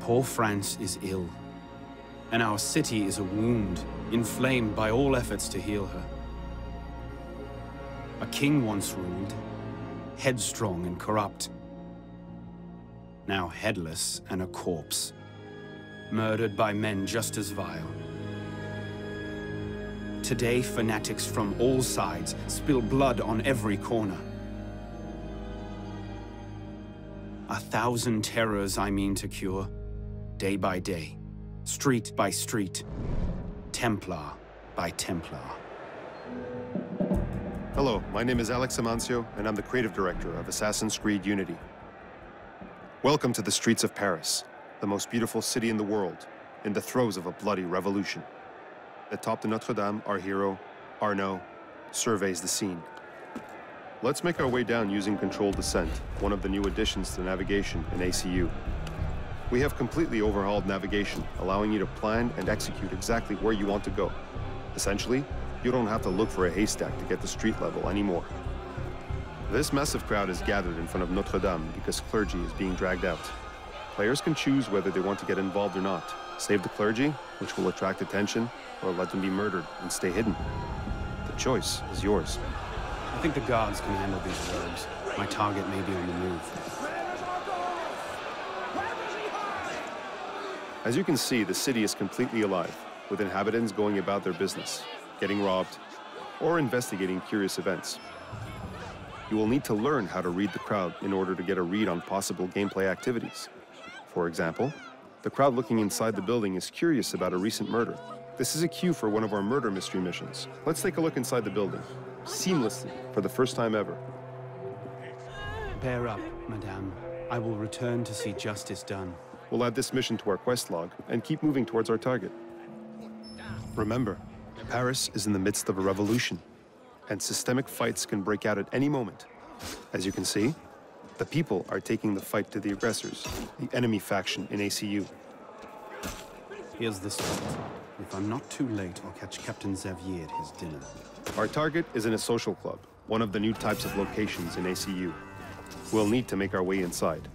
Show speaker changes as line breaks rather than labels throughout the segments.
Poor France is ill, and our city is a wound, inflamed by all efforts to heal her. A king once ruled, headstrong and corrupt. Now headless and a corpse, murdered by men just as vile. Today, fanatics from all sides spill blood on every corner. 1,000 terrors I mean to cure, day by day, street by street, Templar by Templar.
Hello, my name is Alex Amancio, and I'm the creative director of Assassin's Creed Unity. Welcome to the streets of Paris, the most beautiful city in the world, in the throes of a bloody revolution. Atop the Notre Dame, our hero, Arno, surveys the scene. Let's make our way down using controlled descent, one of the new additions to navigation in ACU. We have completely overhauled navigation, allowing you to plan and execute exactly where you want to go. Essentially, you don't have to look for a haystack to get to street level anymore. This massive crowd is gathered in front of Notre Dame because clergy is being dragged out. Players can choose whether they want to get involved or not, save the clergy, which will attract attention, or let them be murdered and stay hidden. The choice is yours.
I think the guards can handle these rogues. My target may be on the move.
As you can see, the city is completely alive, with inhabitants going about their business, getting robbed, or investigating curious events. You will need to learn how to read the crowd in order to get a read on possible gameplay activities. For example, the crowd looking inside the building is curious about a recent murder. This is a cue for one of our murder mystery missions. Let's take a look inside the building, seamlessly, for the first time ever.
Bear up, madame. I will return to see justice done.
We'll add this mission to our quest log and keep moving towards our target. Remember, Paris is in the midst of a revolution, and systemic fights can break out at any moment. As you can see, the people are taking the fight to the aggressors, the enemy faction in ACU.
Here's the spot. If I'm not too late, I'll catch Captain Xavier at his dinner.
Our target is in a social club, one of the new types of locations in ACU. We'll need to make our way inside.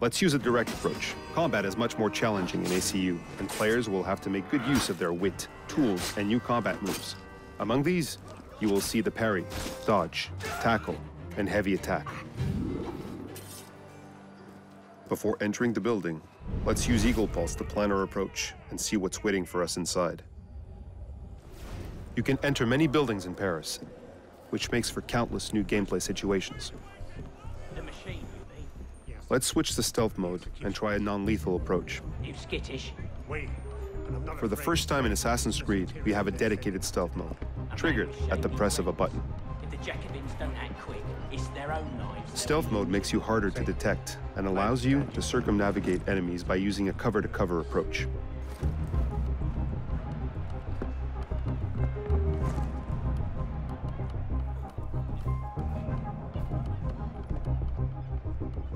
Let's use a direct approach. Combat is much more challenging in ACU, and players will have to make good use of their wit, tools, and new combat moves. Among these, you will see the parry, dodge, tackle, and heavy attack. Before entering the building, let's use Eagle Pulse to plan our approach and see what's waiting for us inside. You can enter many buildings in Paris, which makes for countless new gameplay situations. Let's switch to stealth mode and try a non-lethal approach. For the first time in Assassin's Creed, we have a dedicated stealth mode, triggered at the press of a button. Stealth mode makes you harder to detect and allows you to circumnavigate enemies by using a cover-to-cover approach.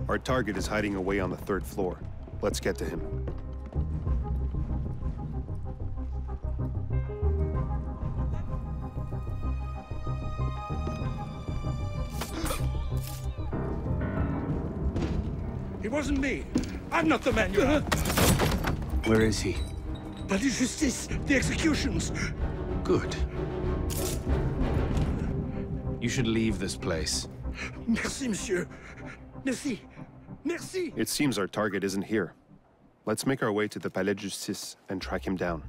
Our target is hiding away on the 3rd floor. Let's get to him.
It wasn't me. I'm not the man you're after.
Where is he?
Palais de Justice, the executions.
Good. You should leave this place.
Merci, monsieur. Merci. Merci.
It seems our target isn't here. Let's make our way to the Palais de Justice and track him down.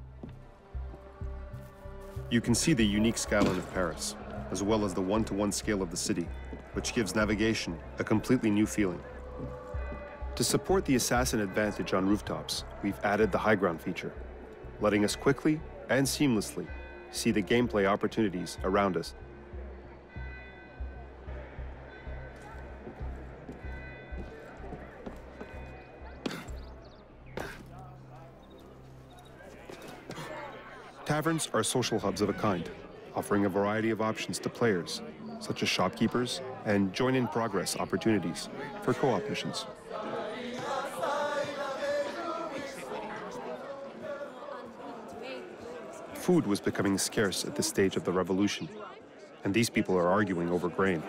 You can see the unique skyline of Paris, as well as the one-to-one scale of the city, which gives navigation a completely new feeling. To support the assassin advantage on rooftops, we've added the high ground feature, letting us quickly and seamlessly see the gameplay opportunities around us. Taverns are social hubs of a kind, offering a variety of options to players, such as shopkeepers and join-in-progress opportunities for co-op missions. Food was becoming scarce at this stage of the revolution, and these people are arguing over grain.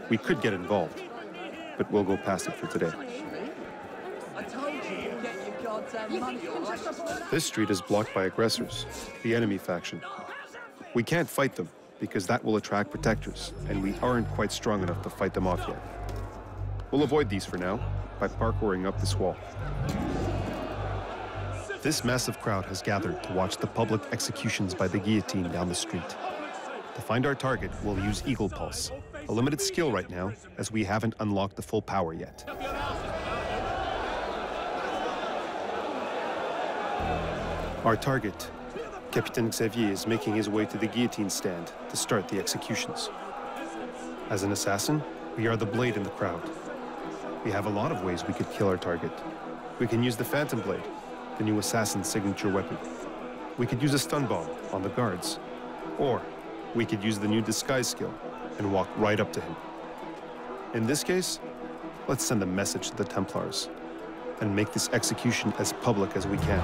We could get involved, but we'll go past it for today.
I told you, get
This street is blocked by aggressors, the enemy faction. We can't fight them, because that will attract protectors, and we aren't quite strong enough to fight them off yet. We'll avoid these for now, by parkouring up this wall. This massive crowd has gathered to watch the public executions by the guillotine down the street. To find our target, we'll use Eagle Pulse, a limited skill right now, as we haven't unlocked the full power yet. Our target, Captain Xavier, is making his way to the guillotine stand to start the executions. As an assassin, we are the blade in the crowd. We have a lot of ways we could kill our target. We can use the Phantom Blade, the new assassin's signature weapon. We could use a stun bomb on the guards. Or we could use the new disguise skill and walk right up to him. In this case, let's send a message to the Templars and make this execution as public as we can.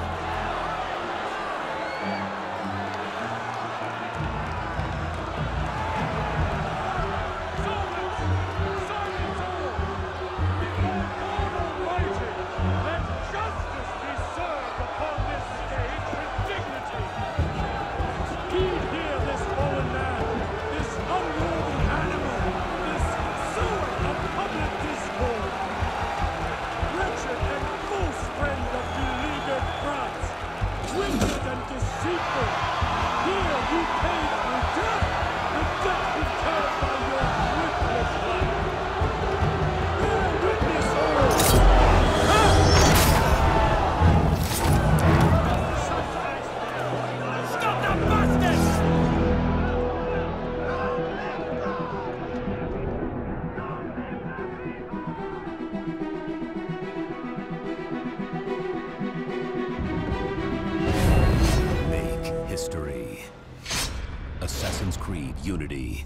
History. Assassin's Creed Unity.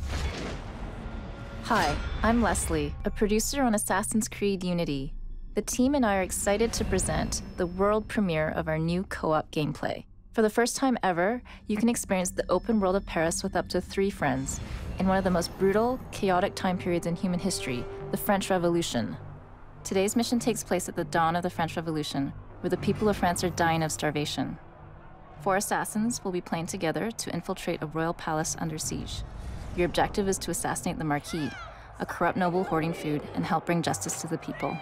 Hi, I'm Leslie, a producer on Assassin's Creed Unity. The team and I are excited to present the world premiere of our new co-op gameplay. For the first time ever, you can experience the open world of Paris with up to 3 friends in one of the most brutal, chaotic time periods in human history, the French Revolution. Today's mission takes place at the dawn of the French Revolution, where the people of France are dying of starvation. 4 assassins will be playing together to infiltrate a royal palace under siege. Your objective is to assassinate the Marquis, a corrupt noble hoarding food, and help bring justice to the people.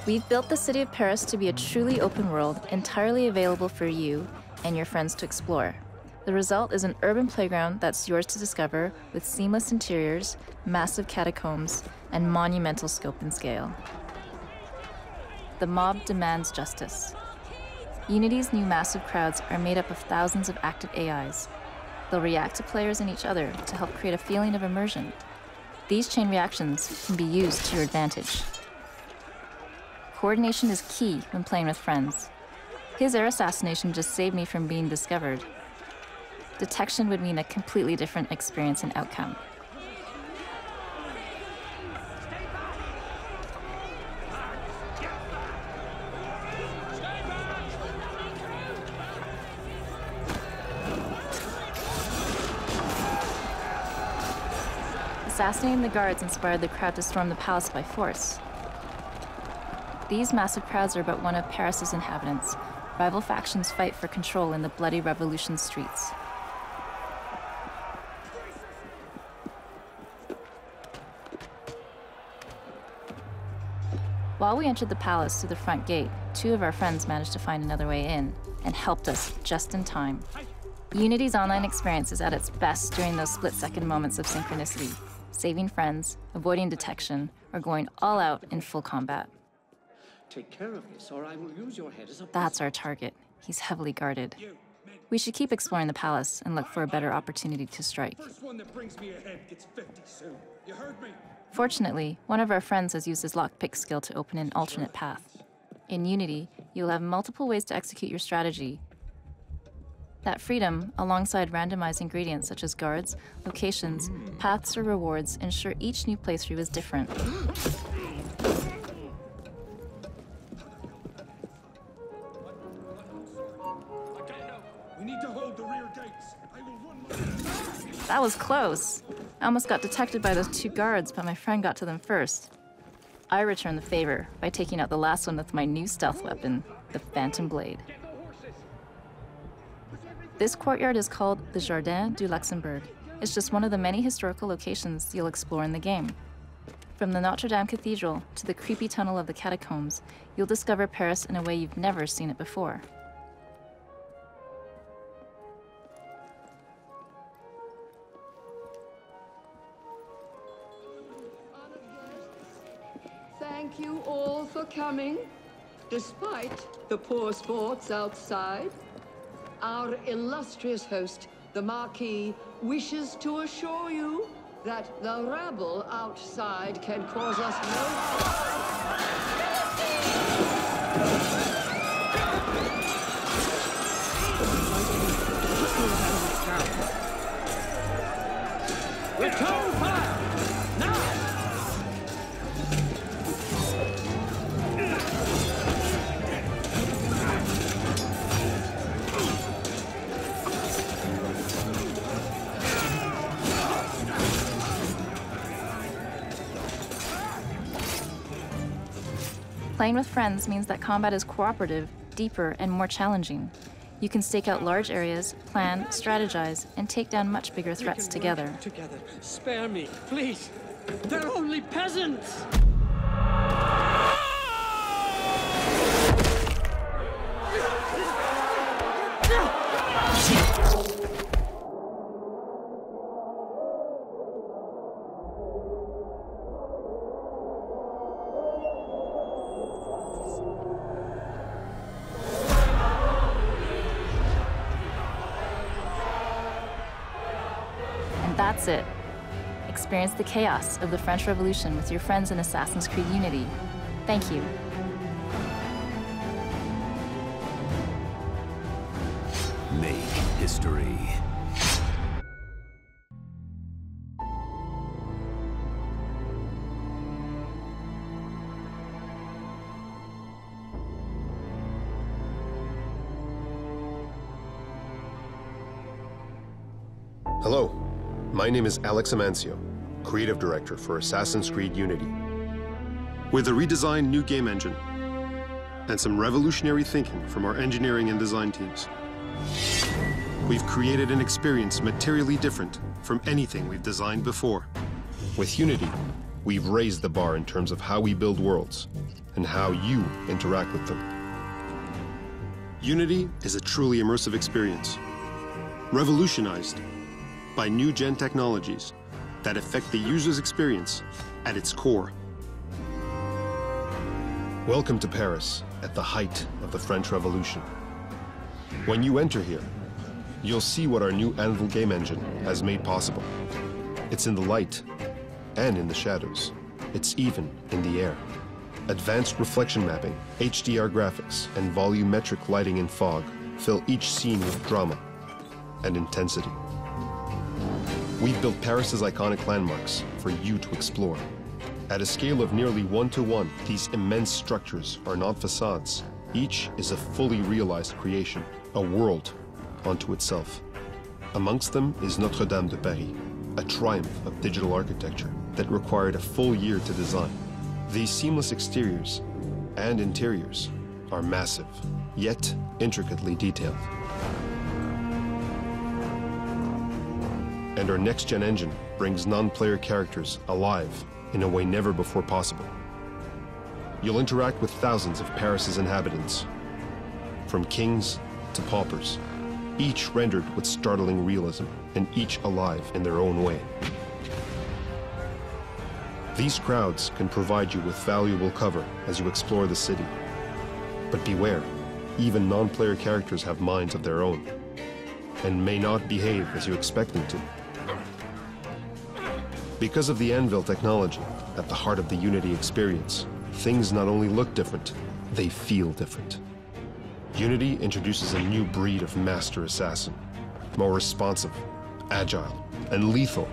We've built the city of Paris to be a truly open world, entirely available for you and your friends to explore. The result is an urban playground that's yours to discover, with seamless interiors, massive catacombs, and monumental scope and scale. The mob demands justice. Unity's new massive crowds are made up of thousands of active AIs. They'll react to players and each other to help create a feeling of immersion. These chain reactions can be used to your advantage. Coordination is key when playing with friends. His air assassination just saved me from being discovered. Detection would mean a completely different experience and outcome. Assassinating the guards inspired the crowd to storm the palace by force. These massive crowds are but one of Paris's inhabitants. Rival factions fight for control in the bloody revolution streets. While we entered the palace through the front gate, 2 of our friends managed to find another way in and helped us just in time. Unity's online experience is at its best during those split-second moments of synchronicity, saving friends, avoiding detection, or going all out in full combat.
Take care of this, or I will use your head as a...
That's our target. He's heavily guarded. We should keep exploring the palace and look for a better opportunity to strike.
First one that brings me ahead gets 50 soon. You heard me?
Fortunately, one of our friends has used his lockpick skill to open an alternate path. In Unity, you'll have multiple ways to execute your strategy. That freedom, alongside randomized ingredients such as guards, locations, paths, or rewards, ensure each new playthrough is different.
We need to hold the rear gates. I will run
That was close. I almost got detected by those 2 guards, but my friend got to them first. I return the favor by taking out the last one with my new stealth weapon, the Phantom Blade. This courtyard is called the Jardin du Luxembourg. It's just one of the many historical locations you'll explore in the game. From the Notre Dame Cathedral to the creepy tunnel of the catacombs, you'll discover Paris in a way you've never seen it before.
Thank you all for coming. Despite the poor sports outside, our illustrious host, the Marquis, wishes to assure you that the rabble outside can cause us no harm.
Return fire! Now!
Playing with friends means that combat is cooperative, deeper, and more challenging. You can stake out large areas, plan, strategize, and take down much bigger threats together.
Together. Spare me, please. They're only peasants!
That's it. Experience the chaos of the French Revolution with your friends in Assassin's Creed Unity. Thank you.
Make history.
Hello. My name is Alex Amancio, Creative Director for Assassin's Creed Unity. With a redesigned new game engine and some revolutionary thinking from our engineering and design teams, we've created an experience materially different from anything we've designed before. With Unity, we've raised the bar in terms of how we build worlds and how you interact with them. Unity is a truly immersive experience, revolutionized by new-gen technologies that affect the user's experience at its core. Welcome to Paris at the height of the French Revolution. When you enter here, you'll see what our new Anvil game engine has made possible. It's in the light and in the shadows. It's even in the air. Advanced reflection mapping, HDR graphics, and volumetric lighting in fog fill each scene with drama and intensity. We've built Paris's iconic landmarks for you to explore. At a scale of nearly 1-to-1, these immense structures are not facades. Each is a fully realized creation, a world unto itself. Amongst them is Notre Dame de Paris, a triumph of digital architecture that required a full year to design. These seamless exteriors and interiors are massive, yet intricately detailed. And our next-gen engine brings non-player characters alive in a way never before possible. You'll interact with thousands of Paris's inhabitants, from kings to paupers, each rendered with startling realism and each alive in their own way. These crowds can provide you with valuable cover as you explore the city. But beware, even non-player characters have minds of their own and may not behave as you expect them to. Because of the Anvil technology at the heart of the Unity experience, things not only look different, they feel different. Unity introduces a new breed of master assassin, more responsive, agile, and lethal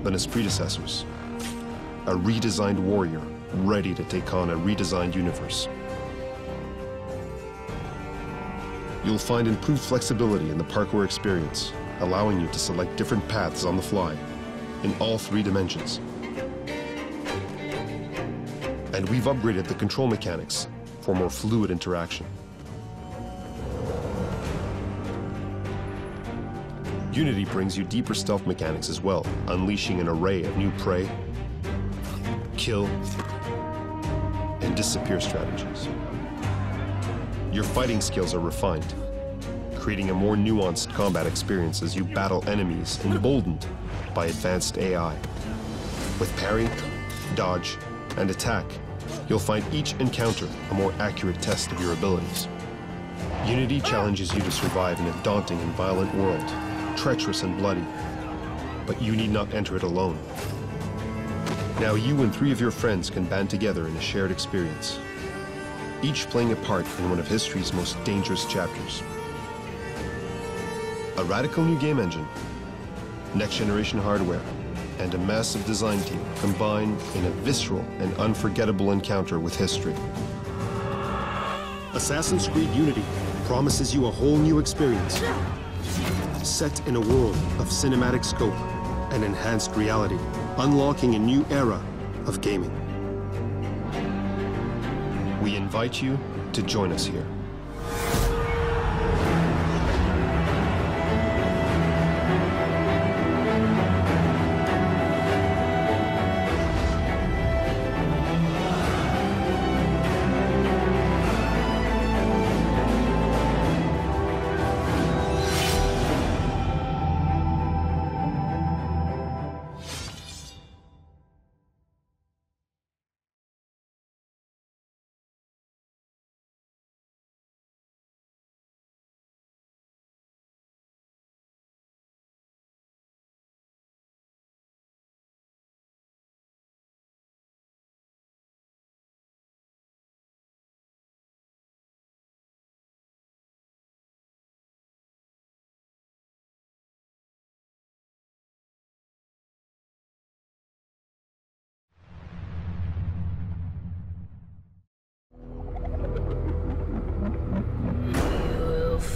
than its predecessors. A redesigned warrior ready to take on a redesigned universe. You'll find improved flexibility in the parkour experience, allowing you to select different paths on the fly in all 3 dimensions. And we've upgraded the control mechanics for more fluid interaction. Unity brings you deeper stealth mechanics as well, unleashing an array of new prey, kill, and disappear strategies. Your fighting skills are refined, creating a more nuanced combat experience as you battle enemies emboldened by advanced AI. With parry, dodge, and attack, you'll find each encounter a more accurate test of your abilities. Unity challenges you to survive in a daunting and violent world, treacherous and bloody, but you need not enter it alone. Now you and 3 of your friends can band together in a shared experience, each playing a part in one of history's most dangerous chapters. A radical new game engine, next-generation hardware, and a massive design team combine in a visceral and unforgettable encounter with history. Assassin's Creed Unity promises you a whole new experience, set in a world of cinematic scope and enhanced reality, unlocking a new era of gaming. We invite you to join us here.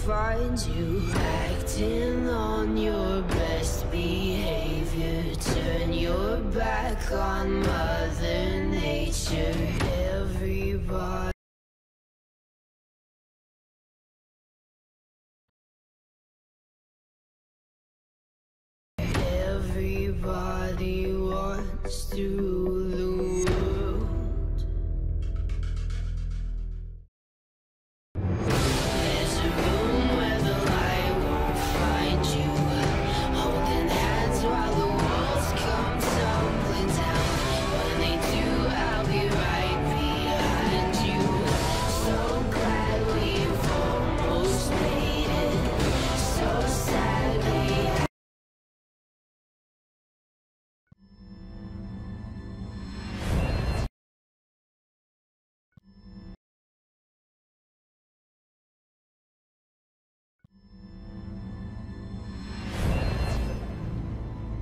Find you acting on your best behavior. Turn your back on Mother Nature. Everybody wants to rule the world. There's a room where the light won't find you, holding hands while the walls come tumbling down. When they do, I'll be right behind you. So glad we've almost made it. So sadly.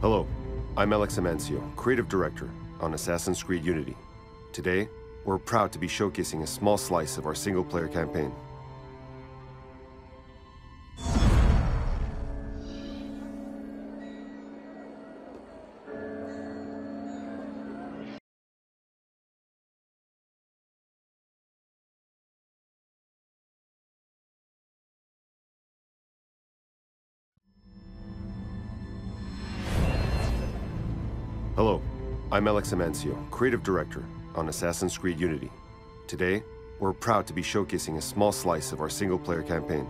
Hello, I'm Alex Amancio, Creative Director on Assassin's Creed Unity. Today, we're proud to be showcasing a small slice of our single-player campaign. Hello, I'm Alex Amancio, Creative Director on Assassin's Creed Unity. Today, we're proud to be showcasing a small slice of our single-player campaign.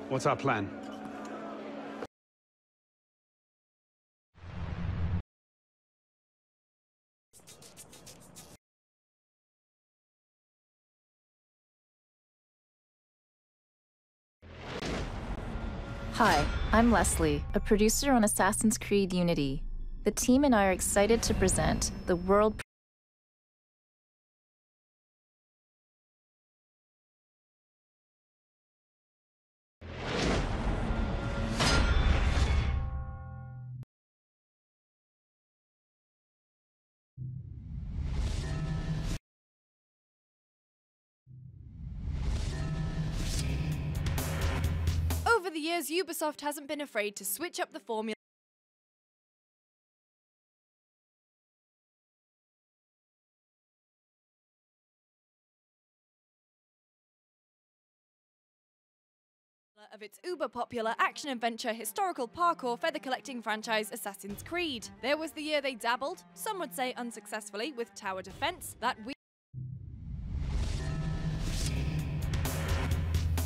What's our plan?
Hi, I'm Leslie, a producer on Assassin's Creed Unity. The team and I are excited to present the world
years, Ubisoft hasn't been afraid to switch up the formula of its uber-popular action-adventure historical parkour feather-collecting franchise Assassin's Creed. There was the year they dabbled, some would say unsuccessfully, with tower defense,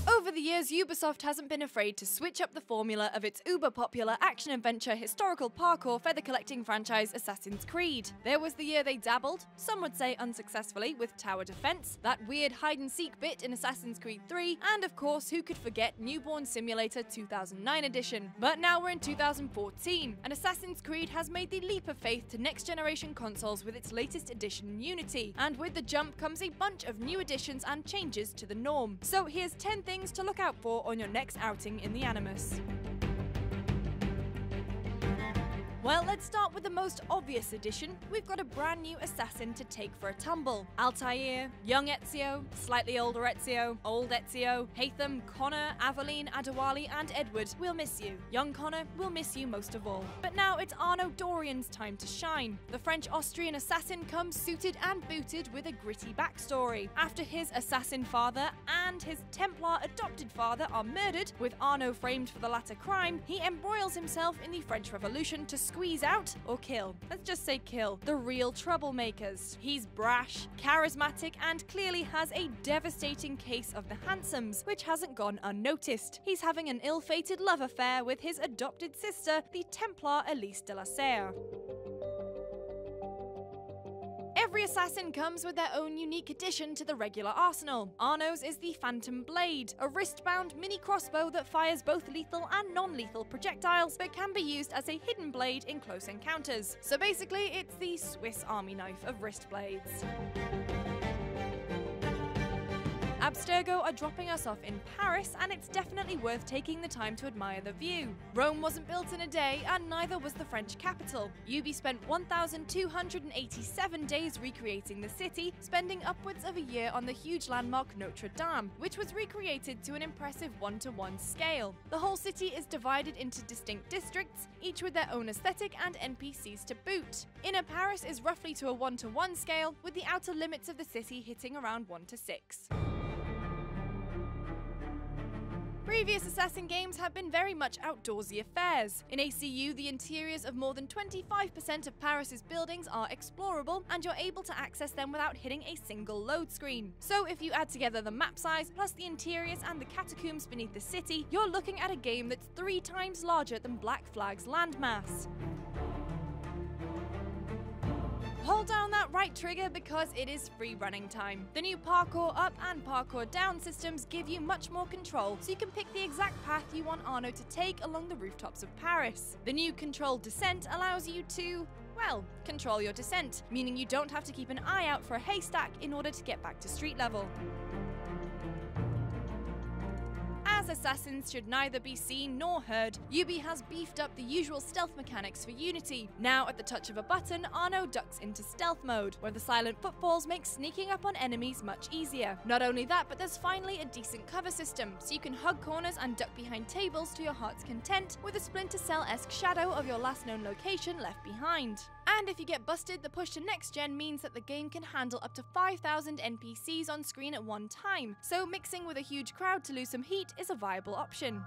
Over the years, Ubisoft hasn't been afraid to switch up the formula of its uber-popular action-adventure historical parkour feather-collecting franchise Assassin's Creed. There was the year they dabbled, some would say unsuccessfully, with tower defense, that weird hide-and-seek bit in Assassin's Creed 3, and of course, who could forget Newborn Simulator 2009 edition. But now we're in 2014, and Assassin's Creed has made the leap of faith to next-generation consoles with its latest edition, Unity, and with the jump comes a bunch of new additions and changes to the norm. So here's 10 things to look out for on your next outing in the Animus. Well, let's start with the most obvious addition. We've got a brand new assassin to take for a tumble. Altair, young Ezio, slightly older Ezio, old Ezio, Haytham, Connor, Aveline, Adewale, and Edward, we'll miss you. Young Connor, we'll miss you most of all. But now it's Arno Dorian's time to shine. The French-Austrian assassin comes suited and booted with a gritty backstory. After his assassin father and his Templar adopted father are murdered, with Arno framed for the latter crime, he embroils himself in the French Revolution to squeeze out, or kill, let's just say kill, the real troublemakers. He's brash, charismatic, and clearly has a devastating case of the handsomes, which hasn't gone unnoticed. He's having an ill-fated love affair with his adopted sister, the Templar Elise de la Serre. Every assassin comes with their own unique addition to the regular arsenal. Arno's is the Phantom Blade, a wrist-bound mini crossbow that fires both lethal and non-lethal projectiles, but can be used as a hidden blade in close encounters. So basically, it's the Swiss Army knife of wrist blades. Abstergo are dropping us off in Paris, and it's definitely worth taking the time to admire the view. Rome wasn't built in a day, and neither was the French capital. Ubi spent 1,287 days recreating the city, spending upwards of a year on the huge landmark Notre Dame, which was recreated to an impressive 1:1 scale. The whole city is divided into distinct districts, each with their own aesthetic and NPCs to boot. Inner Paris is roughly to a 1:1 scale, with the outer limits of the city hitting around 1:6. Previous Assassin games have been very much outdoorsy affairs. In ACU, the interiors of more than 25% of Paris's buildings are explorable, and you're able to access them without hitting a single load screen. So if you add together the map size, plus the interiors and the catacombs beneath the city, you're looking at a game that's 3 times larger than Black Flag's landmass. Hold down that right trigger because it is free running time. The new parkour up and parkour down systems give you much more control, so you can pick the exact path you want Arno to take along the rooftops of Paris. The new controlled descent allows you to, well, control your descent, meaning you don't have to keep an eye out for a haystack in order to get back to street level. As assassins should neither be seen nor heard, Ubi has beefed up the usual stealth mechanics for Unity. Now, at the touch of a button, Arno ducks into stealth mode, where the silent footfalls make sneaking up on enemies much easier. Not only that, but there's finally a decent cover system, so you can hug corners and duck behind tables to your heart's content, with a Splinter Cell-esque shadow of your last known location left behind. And if you get busted, the push to next gen means that the game can handle up to 5,000 NPCs on screen at one time, so mixing with a huge crowd to lose some heat is a viable option.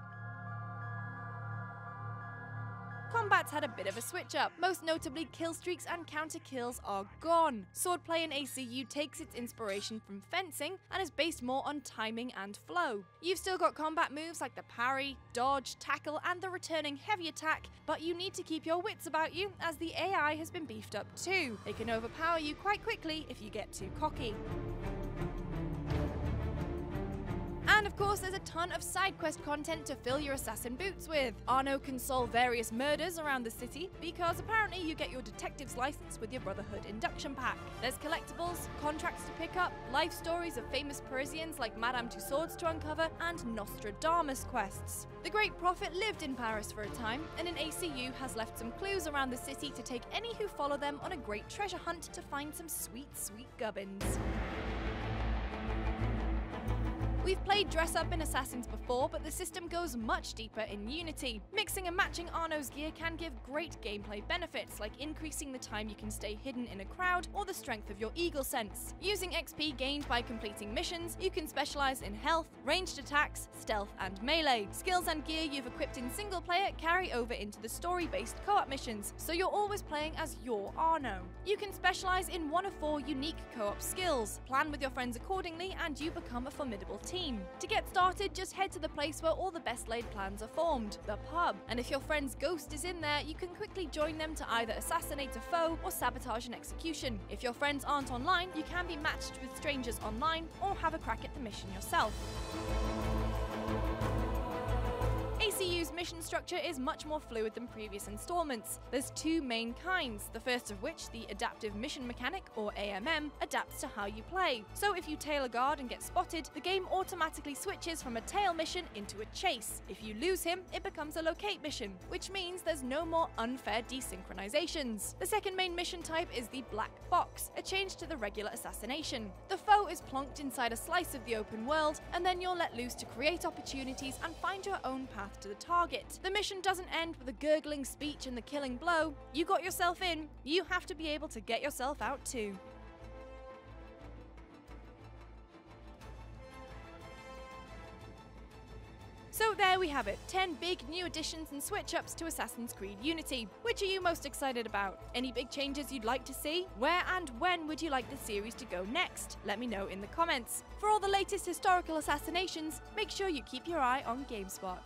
Combat's had a bit of a switch up, most notably kill streaks and counter kills are gone. Swordplay in ACU takes its inspiration from fencing and is based more on timing and flow. You've still got combat moves like the parry, dodge, tackle and the returning heavy attack, but you need to keep your wits about you as the AI has been beefed up too. They can overpower you quite quickly if you get too cocky. And of course, there's a ton of side quest content to fill your assassin boots with. Arno can solve various murders around the city, because apparently you get your detective's license with your Brotherhood induction pack. There's collectibles, contracts to pick up, life stories of famous Parisians like Madame Tussauds to uncover, and Nostradamus quests. The Great Prophet lived in Paris for a time, and in ACU has left some clues around the city to take any who follow them on a great treasure hunt to find some sweet, sweet gubbins. We've played dress up in Assassins before, but the system goes much deeper in Unity. Mixing and matching Arno's gear can give great gameplay benefits, like increasing the time you can stay hidden in a crowd or the strength of your eagle sense. Using XP gained by completing missions, you can specialize in health, ranged attacks, stealth, and melee. Skills and gear you've equipped in single player carry over into the story-based co-op missions, so you're always playing as your Arno. You can specialize in one of 4 unique co-op skills. Plan with your friends accordingly and you become a formidable team. To get started, just head to the place where all the best laid plans are formed, the pub. And if your friend's ghost is in there, you can quickly join them to either assassinate a foe or sabotage an execution. If your friends aren't online, you can be matched with strangers online or have a crack at the mission yourself. ACU's mission structure is much more fluid than previous installments. There's 2 main kinds, the first of which, the Adaptive Mission Mechanic, or AMM, adapts to how you play. So if you tail a guard and get spotted, the game automatically switches from a tail mission into a chase. If you lose him, it becomes a locate mission, which means there's no more unfair desynchronizations. The second main mission type is the Black Box, a change to the regular assassination. The foe is plonked inside a slice of the open world, and then you're let loose to create opportunities and find your own path to the target. The mission doesn't end with a gurgling speech and the killing blow. You got yourself in, you have to be able to get yourself out too. So there we have it, 10 big new additions and switch-ups to Assassin's Creed Unity. Which are you most excited about? Any big changes you'd like to see? Where and when would you like the series to go next? Let me know in the comments. For all the latest historical assassinations, make sure you keep your eye on GameSpot.